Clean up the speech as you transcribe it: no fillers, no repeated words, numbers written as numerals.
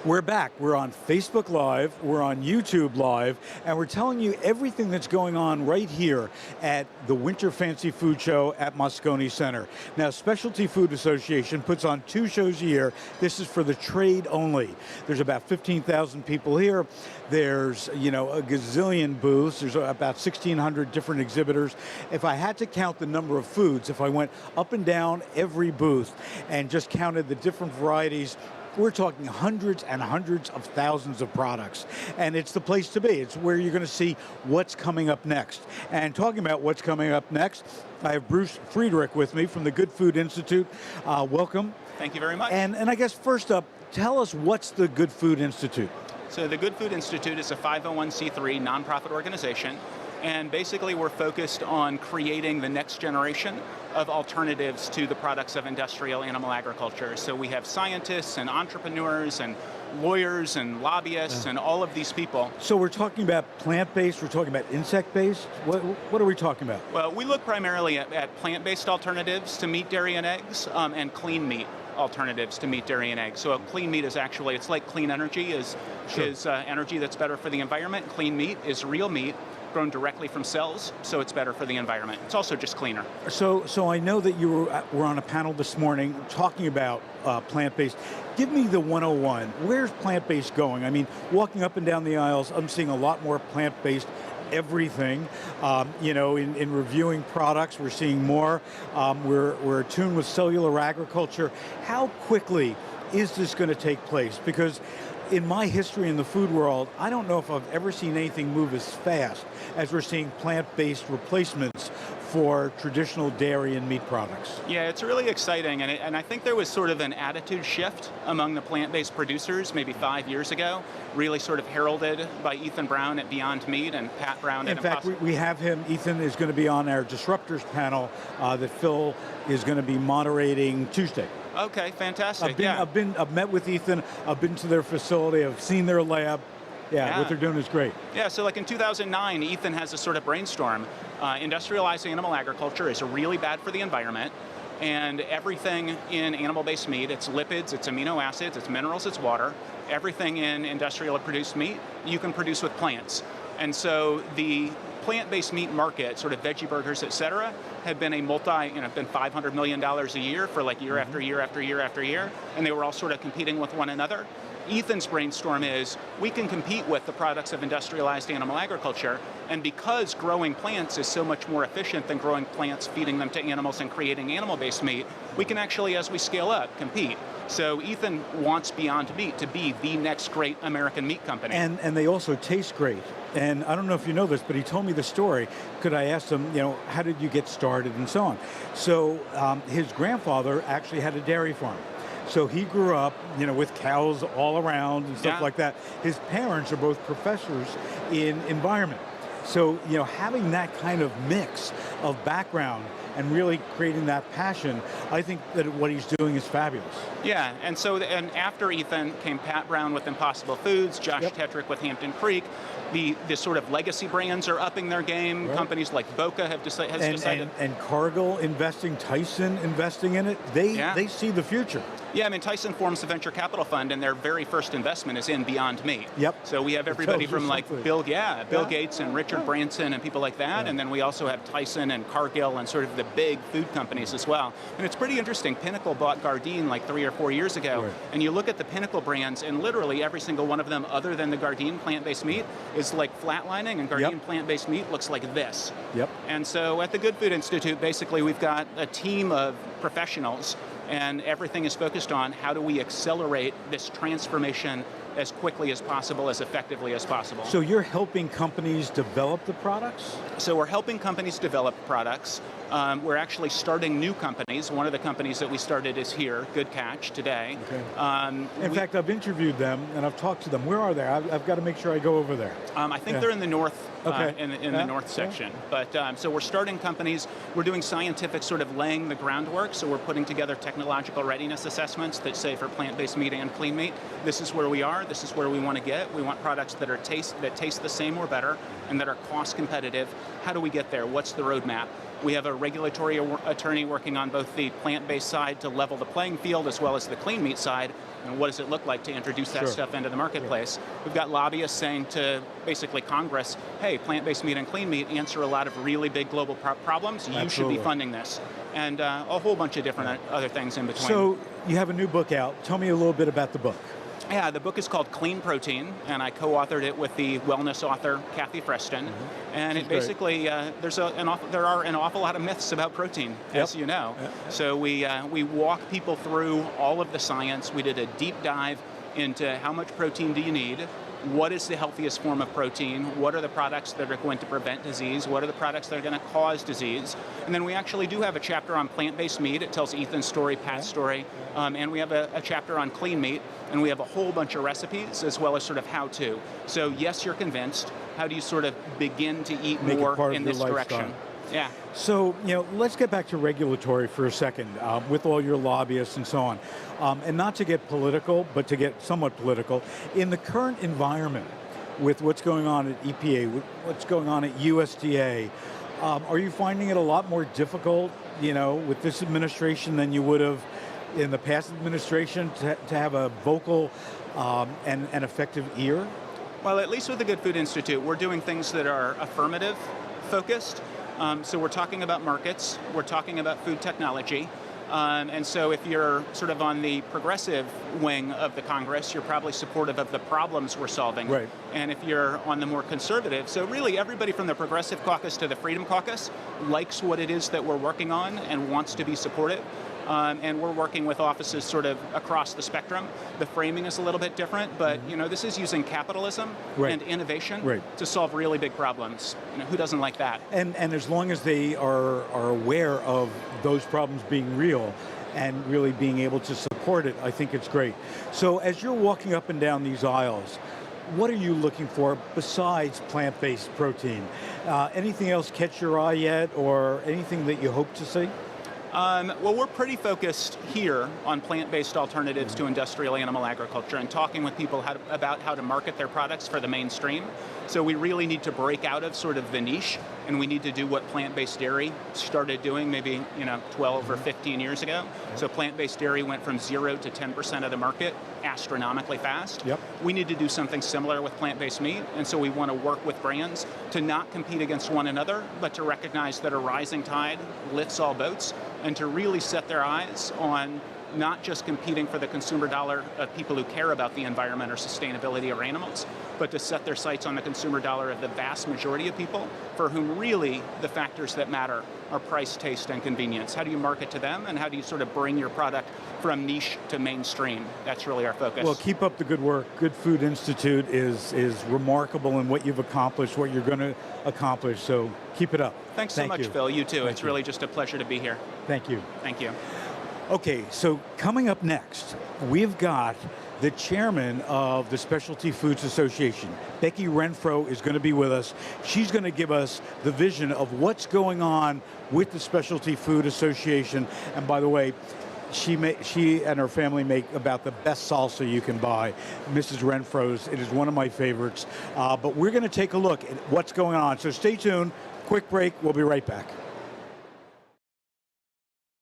We're back. We're on Facebook Live, we're on YouTube Live, and we're telling you everything that's going on right here at the Winter Fancy Food Show at Moscone Center. Now, Specialty Food Association puts on 2 shows a year. This is for the trade only. There's about 15,000 people here. There's, a gazillion booths. There's about 1,600 different exhibitors. If I had to count the number of foods, if I went up and down every booth and just counted the different varieties, we're talking hundreds and hundreds of thousands of products. And it's the place to be. It's where you're going to see what's coming up next. And talking about what's coming up next, I have Bruce Friedrich with me from the Good Food Institute. Welcome. Thank you very much. And I guess first up, tell us what's the Good Food Institute? So the Good Food Institute is a 501c3 nonprofit organization. And basically we're focused on creating the next generation of alternatives to the products of industrial animal agriculture. So we have scientists and entrepreneurs and lawyers and lobbyists and all of these people. So we're talking about plant-based, we're talking about insect-based? What are we talking about? Well, we look primarily at plant-based alternatives to meat, dairy, and eggs, and clean meat alternatives to meat, dairy, and eggs. So a clean meat is actually, it's like clean energy is energy that's better for the environment. Clean meat is real meat grown directly from cells, so it's better for the environment. It's also just cleaner. So I know that you were on a panel this morning talking about plant-based. Give me the 101. Where's plant-based going? I mean, walking up and down the aisles, I'm seeing a lot more plant-based everything. In reviewing products, we're seeing more. We're attuned with cellular agriculture. How quickly is this going to take place? Because in my history in the food world, I don't know if I've ever seen anything move as fast as we're seeing plant-based replacements for traditional dairy and meat products. Yeah, it's really exciting, and I think there was sort of an attitude shift among the plant-based producers maybe 5 years ago, really sort of heralded by Ethan Brown at Beyond Meat and Pat Brown at Impossible. In fact, we have him. Ethan is going to be on our Disruptors panel that Phil is going to be moderating Tuesday. Okay, fantastic. I've met with Ethan. I've been to their facility. I've seen their lab. Yeah, what they're doing is great. Yeah, so like in 2009, Ethan has a sort of brainstorm. Industrializing animal agriculture is really bad for the environment, and everything in animal-based meat, it's lipids, it's amino acids, it's minerals, it's water, everything in industrial produced meat, you can produce with plants. And so the plant-based meat market, sort of veggie burgers, et cetera, have been been $500 million a year for like year after year after year after year, and they were all sort of competing with one another. Ethan's brainstorm is, we can compete with the products of industrialized animal agriculture, and because growing plants is so much more efficient than growing plants, feeding them to animals and creating animal-based meat, we can actually, as we scale up, compete. So Ethan wants Beyond Meat to be the next great American meat company. And they also taste great. And I don't know if you know this, but he told me the story. Could I ask him, how did you get started and so on? So his grandfather actually had a dairy farm. So he grew up, with cows all around and stuff like that. His parents are both professors in environment. So, having that kind of mix of background and really creating that passion, I think that what he's doing is fabulous. Yeah, and after Ethan came Pat Brown with Impossible Foods, Josh Tetrick with Hampton Creek. The sort of legacy brands are upping their game. Right. Companies like Boca have decided. And Cargil investing, Tyson investing in it. They see the future. Yeah, I mean, Tyson forms the venture capital fund, and their very first investment is in Beyond Meat. Yep. So we have everybody from like Bill Gates and Richard Branson and people like that, and then we also have Tyson and Cargil and sort of the big food companies as well. And it's pretty interesting. Pinnacle bought Gardein like 3 or 4 years ago, and you look at the Pinnacle brands, and literally every single one of them, other than the Gardein plant-based meat, is like flatlining, and Gardein plant-based meat looks like this. Yep. And so at the Good Food Institute, basically we've got a team of professionals, and everything is focused on how do we accelerate this transformation as quickly as possible, as effectively as possible. So you're helping companies develop the products? So we're helping companies develop products. We're actually starting new companies. One of the companies that we started is here, Good Catch, today. Okay. In fact, I've interviewed them and I've talked to them. Where are they? I've got to make sure I go over there. I think they're in the north, in the north section. But so we're starting companies. We're doing scientific sort of laying the groundwork. So we're putting together technological readiness assessments that say for plant-based meat and clean meat, this is where we are. This is where we want to get. We want products that taste the same or better, and that are cost competitive. How do we get there? What's the roadmap? We have a regulatory attorney working on both the plant-based side to level the playing field, as well as the clean meat side. And what does it look like to introduce that stuff into the marketplace? We've got lobbyists saying to basically Congress, hey, plant-based meat and clean meat answer a lot of really big global problems. You should be funding this. And a whole bunch of different other things in between. So you have a new book out. Tell me a little bit about the book. Yeah, the book is called Clean Protein, and I co-authored it with the wellness author Kathy Freston. And it basically, there are an awful lot of myths about protein, as you know. So we walk people through all of the science. We did a deep dive into how much protein do you need, what is the healthiest form of protein, what are the products that are going to prevent disease, what are the products that are going to cause disease. And then we actually do have a chapter on plant-based meat. It tells Ethan's story, Pat's story, and we have a chapter on clean meat, and we have a whole bunch of recipes as well as sort of how-to. So yes, you're convinced. How do you sort of begin to eat more in this direction? Yeah. So, let's get back to regulatory for a second, with all your lobbyists and so on. And not to get political, but to get somewhat political. In the current environment, with what's going on at EPA, with what's going on at USDA, are you finding it a lot more difficult, with this administration than you would have in the past administration to have a vocal and effective ear? Well, at least with the Good Food Institute, we're doing things that are affirmative focused. So we're talking about markets, we're talking about food technology, and so if you're sort of on the progressive wing of the Congress, you're probably supportive of the problems we're solving. Right. And if you're on the more conservative, so really everybody from the Progressive Caucus to the Freedom Caucus likes what it is that we're working on and wants to be supportive. And we're working with offices sort of across the spectrum. The framing is a little bit different, but this is using capitalism and innovation to solve really big problems. Who doesn't like that? And as long as they are aware of those problems being real and really being able to support it, I think it's great. So as you're walking up and down these aisles, what are you looking for besides plant-based protein? Anything else catch your eye yet, or anything that you hope to see? Well, we're pretty focused here on plant-based alternatives to industrial animal agriculture and talking with people about how to market their products for the mainstream. So we really need to break out of sort of the niche, and we need to do what plant-based dairy started doing maybe 12 or 15 years ago. So plant-based dairy went from 0 to 10% of the market astronomically fast. We need to do something similar with plant-based meat, and so we want to work with brands to not compete against one another, but to recognize that a rising tide lifts all boats, and to really set their eyes on not just competing for the consumer dollar of people who care about the environment or sustainability or animals, but to set their sights on the consumer dollar of the vast majority of people for whom really the factors that matter are price, taste, and convenience. How do you market to them, and how do you sort of bring your product from niche to mainstream? That's really our focus. Well, keep up the good work. Good Food Institute is remarkable in what you've accomplished, what you're going to accomplish, so keep it up. Thanks so much, Phil. You too. It's really just a pleasure to be here. Thank you. Thank you. Okay, so coming up next, we've got the chairman of the Specialty Foods Association. Becky Renfro is going to be with us. She's going to give us the vision of what's going on with the Specialty Food Association. And by the way, she and her family make about the best salsa you can buy. Mrs. Renfro's, it is one of my favorites. But we're going to take a look at what's going on. So stay tuned, quick break, we'll be right back.